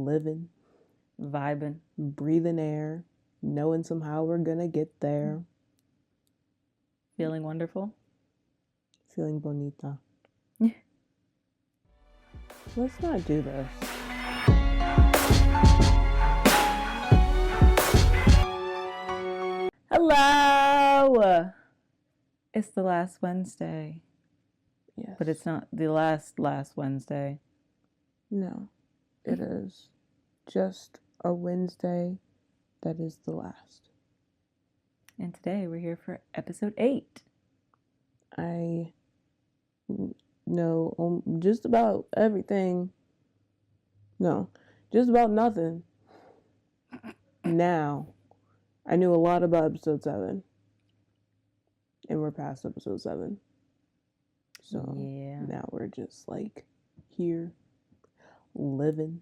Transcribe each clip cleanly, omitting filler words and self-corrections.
living, vibing, breathing air, knowing somehow we're gonna get there. feeling wonderful. Feeling bonita. Let's not do this. Hello! It's the last Wednesday. Yes. But it's not the last Wednesday. No, it is just a Wednesday that is the last. And today we're here for episode 8. I know just about everything. No, just about nothing. Now, I knew a lot about episode 7. And we're past episode 7. So yeah. Now we're just like here, living,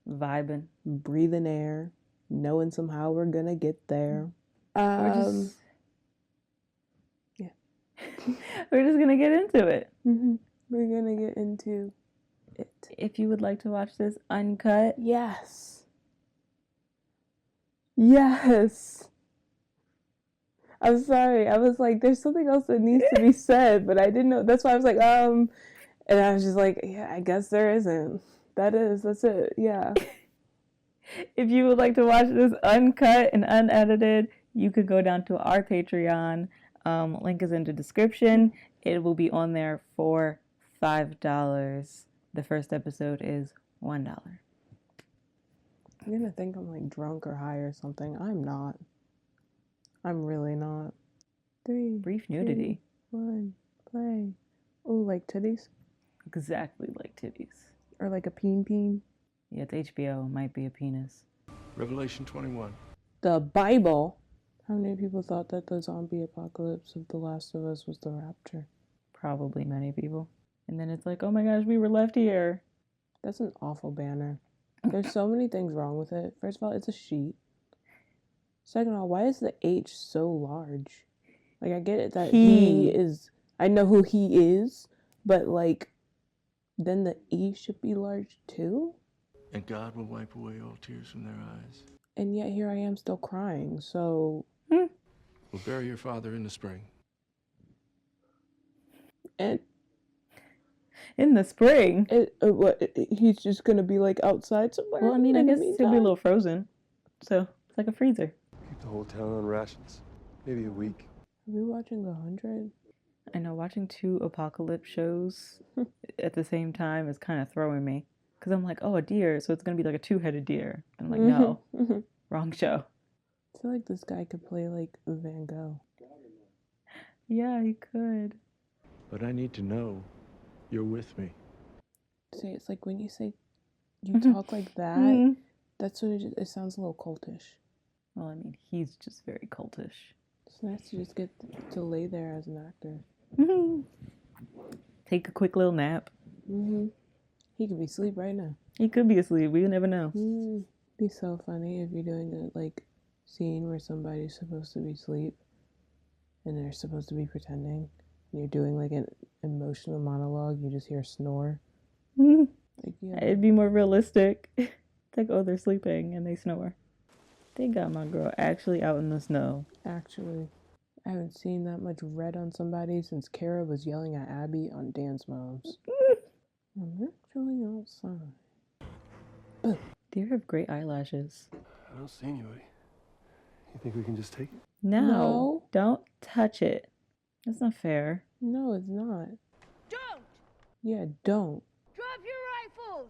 vibing, breathing air, knowing somehow we're gonna get there. We're just gonna get into it. Mm-hmm. We're gonna get into it. If you would like to watch this uncut, Yes. I'm sorry. I was like, there's something else that needs to be said, but I didn't know. That's why I was like, and I was just like, yeah, I guess there isn't. That's it. Yeah. If you would like to watch this uncut and unedited, you could go down to our Patreon. Link is in the description. It will be on there for $5. The first episode is $1. You're gonna think I'm like drunk or high or something. I'm not. I'm really not. 3, brief nudity. 2, 1, play. Oh, like titties? Exactly like titties. Or like a peen. Yeah, it's HBO. It might be a penis. Revelation 21. The Bible. How many people thought that the zombie apocalypse of The Last of Us was the rapture? Probably many people. And then it's like, oh my gosh, we were left here. That's an awful banner. There's so many things wrong with it. First of all, it's a sheet. Second of all, why is the H so large? Like, I get it that he is... I know who he is, but, like, then the E should be large, too? And God will wipe away all tears from their eyes. And yet here I am still crying, so... We'll bury your father in the spring. And... In the spring? He's just gonna be, like, outside somewhere? Well, I mean, I guess he'll be a little frozen. So, it's like a freezer. Keep the whole town on rations. Maybe a week. Are we watching The 100? I know, watching 2 apocalypse shows at the same time is kind of throwing me. Because I'm like, oh, a deer, so it's going to be like a 2-headed deer. I'm like, no, wrong show. I feel like this guy could play, like, Van Gogh. Yeah, he could. But I need to know you're with me. See, it's like when you say you talk like that, that's when it sounds a little cultish. Well, I mean, he's just very cultish. It's nice to just get to lay there as an actor. Take a quick little nap. He could be asleep right now. He could be asleep. We never know. Be so funny if you're doing a like scene where somebody's supposed to be asleep and they're supposed to be pretending. And you're doing like an emotional monologue. You just hear a snore. Like, yeah. It'd be more realistic. It's like, oh, they're sleeping and they snore. They got my girl actually out in the snow. Actually, I haven't seen that much red on somebody since Kara was yelling at Abby on Dance Moms. I'm actually outside. Deer have great eyelashes. I don't see anybody. You think we can just take it? No. Don't touch it. That's not fair. No, it's not. Don't! Yeah, don't. Drop your rifles!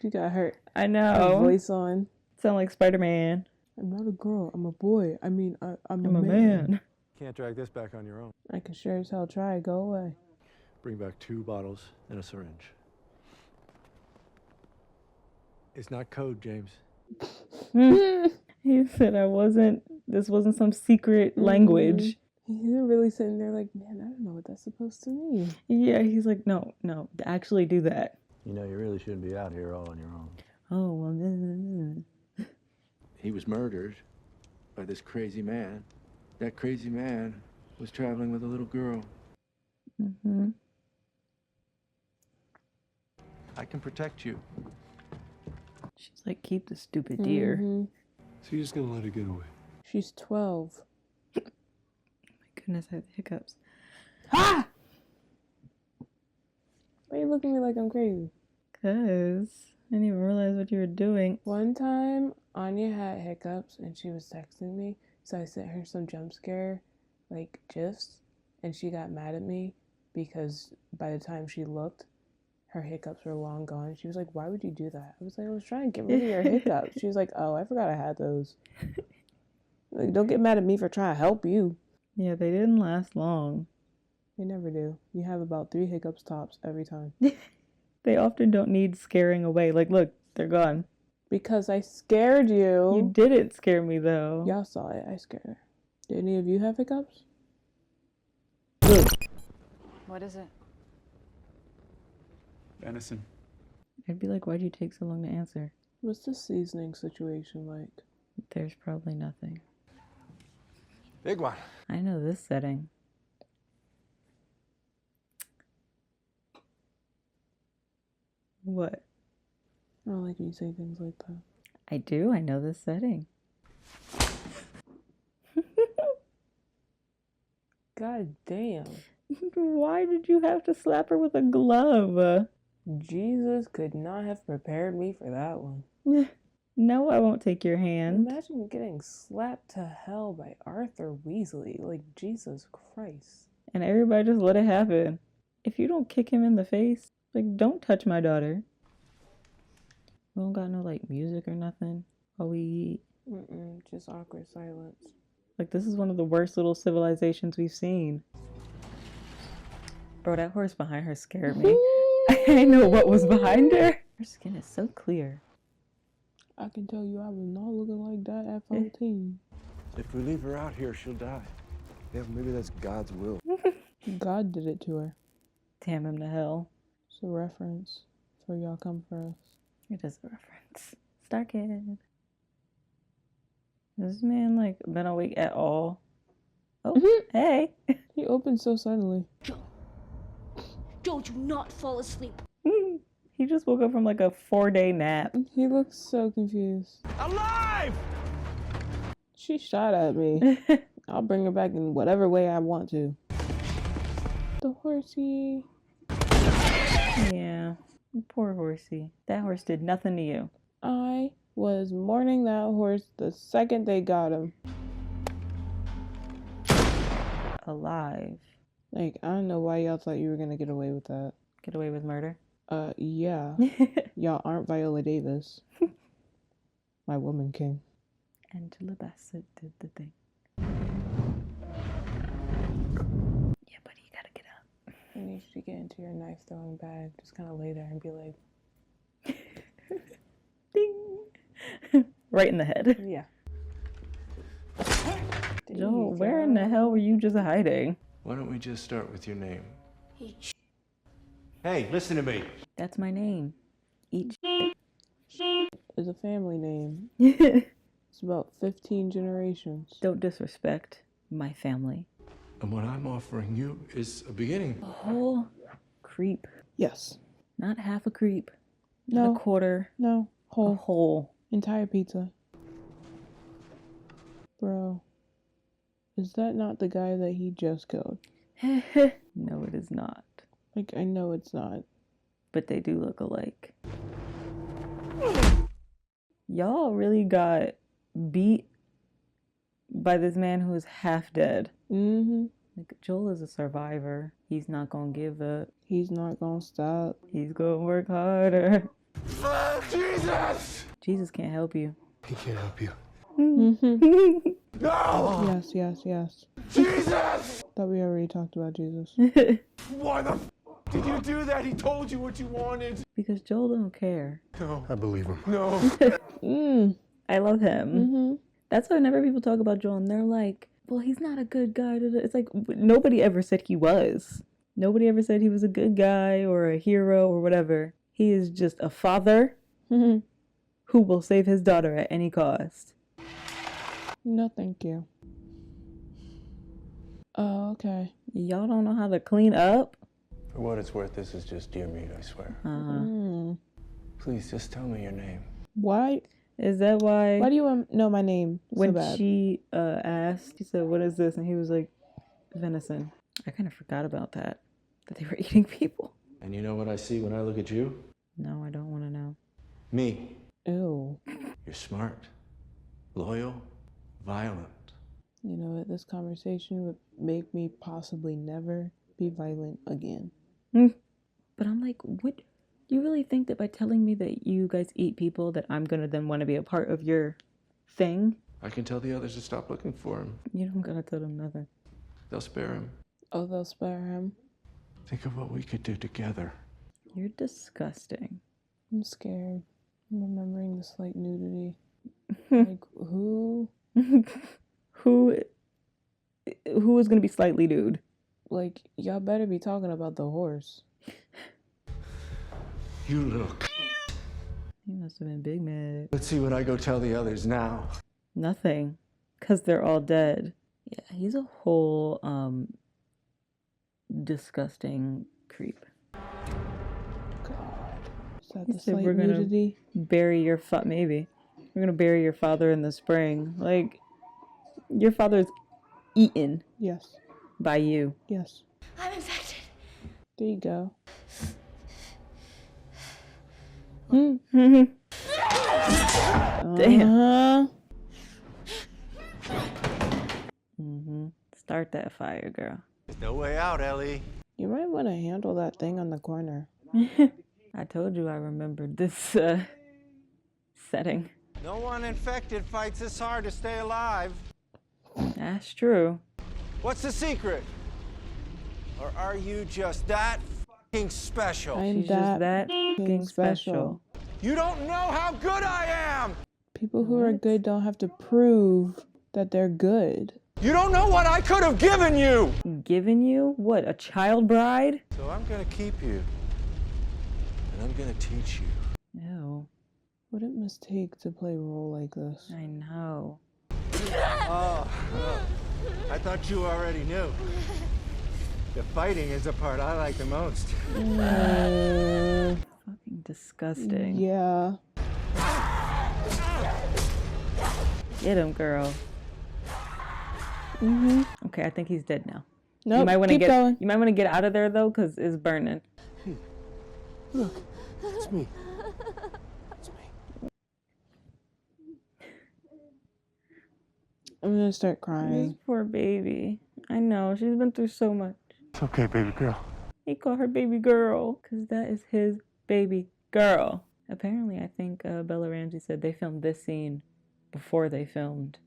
You got her I know. voice on. Sound like Spider-Man. I'm not a girl. I'm a boy. I mean, I'm a man. Can't drag this back on your own. I can sure as hell try. Go away. Bring back 2 bottles and a syringe. It's not code, James. He said this wasn't some secret language. He's really sitting there like, man, I don't know what that's supposed to mean. Yeah, he's like, no, actually do that. You know, you really shouldn't be out here all on your own. Oh, well, He was murdered by this crazy man. That crazy man was traveling with a little girl. I can protect you. She's like, keep the stupid deer. Mm-hmm. So you're just gonna let her get away? She's 12. My goodness, I have hiccups. Ha! Why are you looking at me like I'm crazy? Cause I didn't even realize what you were doing. One time, Anya had hiccups and she was texting me, so I sent her some jump scare, like, gifs, and she got mad at me because by the time she looked, her hiccups were long gone. She was like, why would you do that? I was like, I was trying to get rid of your hiccups. She was like, oh, I forgot I had those. Like, don't get mad at me for trying to help you. Yeah, they didn't last long. They never do. You have about 3 hiccups tops every time. They often don't need scaring away. Like, look, they're gone. Because I scared you. You didn't scare me, though. Y'all saw it. I scared her. Did any of you have hiccups? What is it? Venison. I'd be like, why'd you take so long to answer? What's the seasoning situation like? There's probably nothing. Big one. I know this setting. What? I don't like when you say things like that. I do. I know this setting. God damn. Why did you have to slap her with a glove? Jesus could not have prepared me for that one. No, I won't take your hand. Imagine getting slapped to hell by Arthur Weasley. Like, Jesus Christ. And everybody just let it happen. If you don't kick him in the face, like, don't touch my daughter. We don't got no, like, music or nothing while we eat. Just awkward silence. Like, this is one of the worst little civilizations we've seen. Bro, that horse behind her scared me. I didn't know what was behind her. Her skin is so clear. I can tell you I was not looking like that at 14. If we leave her out here, she'll die. Yeah, maybe that's God's will. God did it to her. Damn him to hell. It's a reference for Y'all Come For Us. It is a reference. Star Kid. Has this man, like, been awake at all? Oh, hey. He opened so suddenly. Joe, do not fall asleep. He just woke up from, like, a 4-day nap. He looks so confused. Alive! She shot at me. I'll bring her back in whatever way I want to. The horsey. Yeah. Poor horsey. That horse did nothing to you. I was mourning that horse the second they got him. Alive. Like, I don't know why y'all thought you were gonna get away with that. Get away with murder. Yeah. Y'all aren't Viola Davis. My woman king. Angela Bassett did the thing. Yeah, buddy, you gotta get up. You need to get into your knife throwing bag. Just kind of lay there and be like, Ding! Right in the head. yeah. Joel, where in the hell were you just hiding? Why don't we just start with your name? Hey, listen to me. That's my name. Eat It's a family name. shit. It's about 15 generations. Don't disrespect my family. And what I'm offering you is a beginning. A whole creep. Yes. Not half a creep. Not No. a quarter. No. A Whole. whole. Entire pizza. Bro. Is that not the guy that he just killed? No, it is not. Like, I know it's not. But they do look alike. Y'all really got beat by this man who is half dead. Mm-hmm. Like, Joel is a survivor. He's not gonna give up. He's not gonna stop. He's gonna work harder. Jesus! Jesus can't help you. He can't help you. Mm-hmm. No! Yes. Jesus! Thought we already talked about Jesus. Why the did you do that? He told you what you wanted. Because Joel don't care. No. I believe him. No. I love him. Mm-hmm. That's why whenever people talk about Joel and they're like, well, he's not a good guy. It's like, nobody ever said he was. Nobody ever said he was a good guy or a hero or whatever. He is just a father Mm-hmm. who will save his daughter at any cost. No, thank you. Oh, okay. Y'all don't know how to clean up? For what it's worth, this is just deer meat, I swear. Uh-huh. Mm. Please, just tell me your name. Why? Is that why? Why do you know my name so When bad? she asked, she said, "What is this?" And he was like, "Venison." I kind of forgot about that they were eating people. And you know what I see when I look at you? No, I don't want to know. Me. Ew. You're smart, loyal, violent. You know what? This conversation would make me possibly never be violent again. But I'm like, what? Do you really think that by telling me that you guys eat people that I'm gonna then want to be a part of your thing? I can tell the others to stop looking for him. You don't gotta tell them nothing. They'll spare him. Oh, they'll spare him. Think of what we could do together. You're disgusting. I'm scared. I'm remembering the slight nudity. Like, who? Who is gonna be slightly nude? Like, y'all better be talking about the horse. You look. He must have been big mad. Let's see what I go tell the others now. Nothing. Because they're all dead. Yeah, he's a whole, disgusting creep. God. Is that He the said slight we're gonna nudity? bury your maybe. We're gonna bury your father in the spring. Like, your father's eaten Yes. by you. Yes. I'm infected. There you go. Damn. Uh-huh. Start that fire, girl. There's no way out, Ellie. You might want to handle that thing on the corner. I told you I remembered this setting. No one infected fights this hard to stay alive. That's true. What's the secret? Or are you just that fucking special? I'm She's just that fucking special. You don't know how good I am! People who are good don't have to prove that they're good. You don't know what I could have given you! Given you? What, a child bride? So I'm gonna keep you. And I'm gonna teach you. Ew. What it must take to play a role like this. I know. Oh, I thought you already knew. The fighting is the part I like the most. Fucking disgusting. Yeah. Get him, girl. Okay, I think he's dead now. Nope, you might want to keep get going. you might want to get out of there though, cause it's burning. Look, it's me. It's me. I'm gonna start This crying. poor baby. I know she's been through so much. It's okay, baby girl. He called her baby girl, cause that is his baby girl. Apparently, I think Bella Ramsey said they filmed this scene before they filmed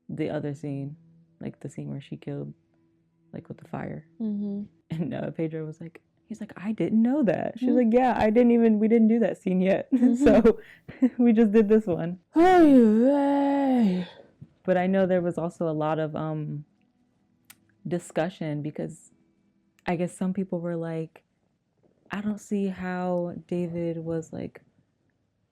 the other scene, like the scene where she killed, like with the fire. Mm-hmm. And Pedro was like, he's like, I didn't know that. She's like, yeah, we didn't do that scene yet. So we just did this one. But I know there was also a lot of discussion because I guess some people were like, I don't see how David was like,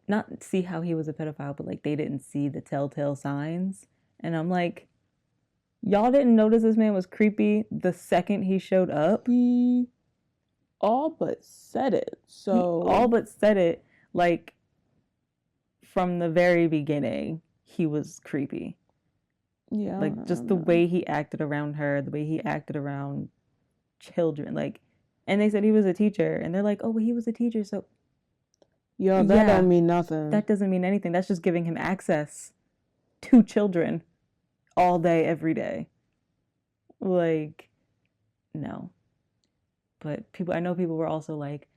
not see how he was a pedophile, but like they didn't see the telltale signs. And I'm like, y'all didn't notice this man was creepy the second he showed up? He all but said it. So He all but said it, like, from the very beginning, he was creepy. yeah, Like, just the way he acted around her, the way he acted around children. Like, and they said he was a teacher. And they're like, oh, well, he was a teacher, so Yo, that Yeah. don't mean nothing. that doesn't mean anything. That's just giving him access to children all day, every day. Like, no. But I know people were also like,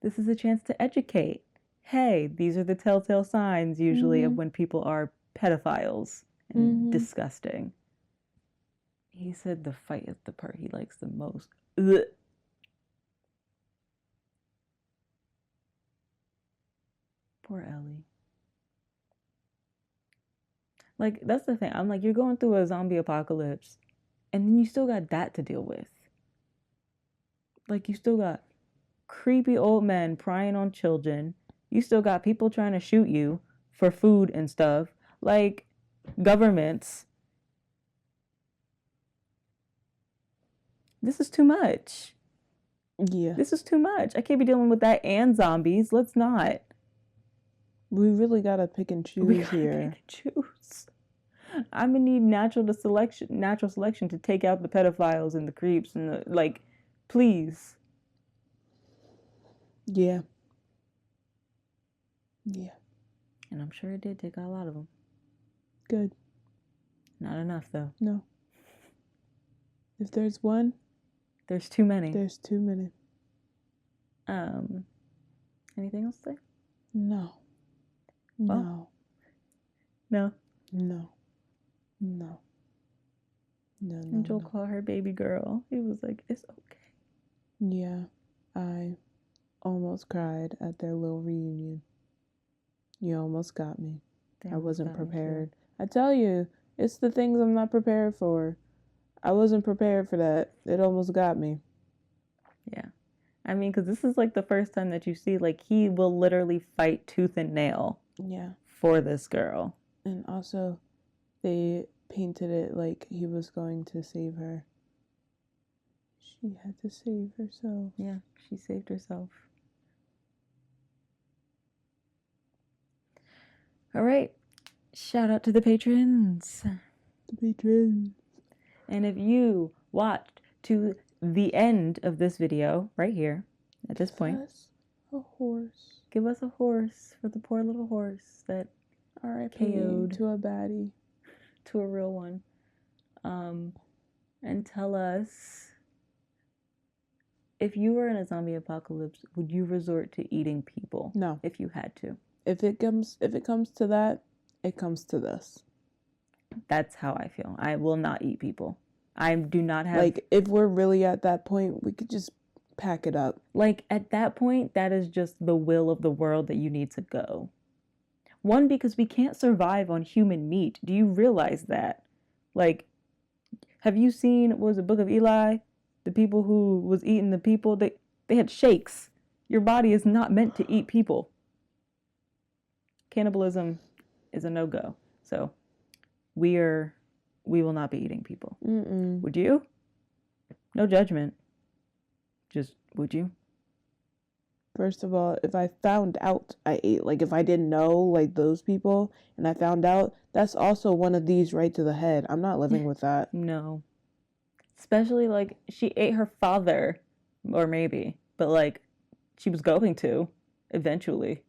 this is a chance to educate. Hey, these are the telltale signs usually of when people are pedophiles and disgusting. He said the fight is the part he likes the most. Ugh. Poor Ellie. Like, that's the thing. I'm like, you're going through a zombie apocalypse, and then you still got that to deal with. Like, you still got creepy old men prying on children. You still got people trying to shoot you for food and stuff. Like, governments. This is too much. Yeah. This is too much. I can't be dealing with that and zombies. Let's not. We really gotta pick and We choose gotta here. pick and choose. I'm gonna need natural selection to take out the pedophiles and the creeps and the like. Please. Yeah. Yeah. And I'm sure it did take out a lot of them. Good. Not enough though. No. If there's one, There's too many. there's too many. Anything else to say? No. Well. No. No. No. No. And Joel called her baby girl. He was like, "It's okay." Yeah. I almost cried at their little reunion. You almost got me. I wasn't prepared. I tell you, it's the things I'm not prepared for. I wasn't prepared for that. It almost got me. Yeah. I mean, because this is like the first time that you see, like, he will literally fight tooth and nail Yeah. for this girl. And also, they painted it like he was going to save her. She had to save herself. Yeah, she saved herself. All right. Shout out to the patrons. The patrons. And if you watched to the end of this video right here, at this point, Us a horse. give us a horse for the poor little horse that R.I.P. KO'd. to a baddie. to a real one. And tell us, if you were in a zombie apocalypse, would you resort to eating people? No. If you had to. If it comes to that, it comes to this. That's how I feel. I will not eat people. I do not have... Like, if we're really at that point, we could just pack it up. Like, at that point, that is just the will of the world that you need to go. One, because we can't survive on human meat. Do you realize that? Like, have you seen, what was it, Book of Eli? The people who was eating the people, they had shakes. Your body is not meant to eat people. Cannibalism is a no-go. So, we will not be eating people. Mm-mm. Would you? No judgment. Just, would you? First of all, if I found out I ate, like if I didn't know, like those people, and I found out, that's also one of these right to the head. I'm not living with that. No. Especially, like, she ate her father, or maybe, but, like, she was going to, eventually,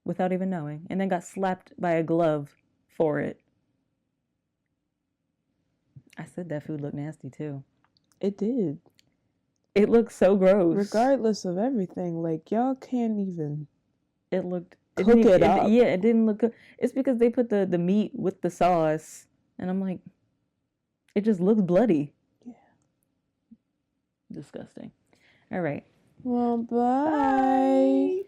without even knowing, and then got slapped by a glove for it. I said that food looked nasty, too. It did. It looked so gross. Regardless of everything, like, y'all can't even It looked... cook it up. Yeah, it didn't look good. It's because they put the meat with the sauce, and I'm like, it just looks bloody. Yeah. Disgusting. All right. Well, bye.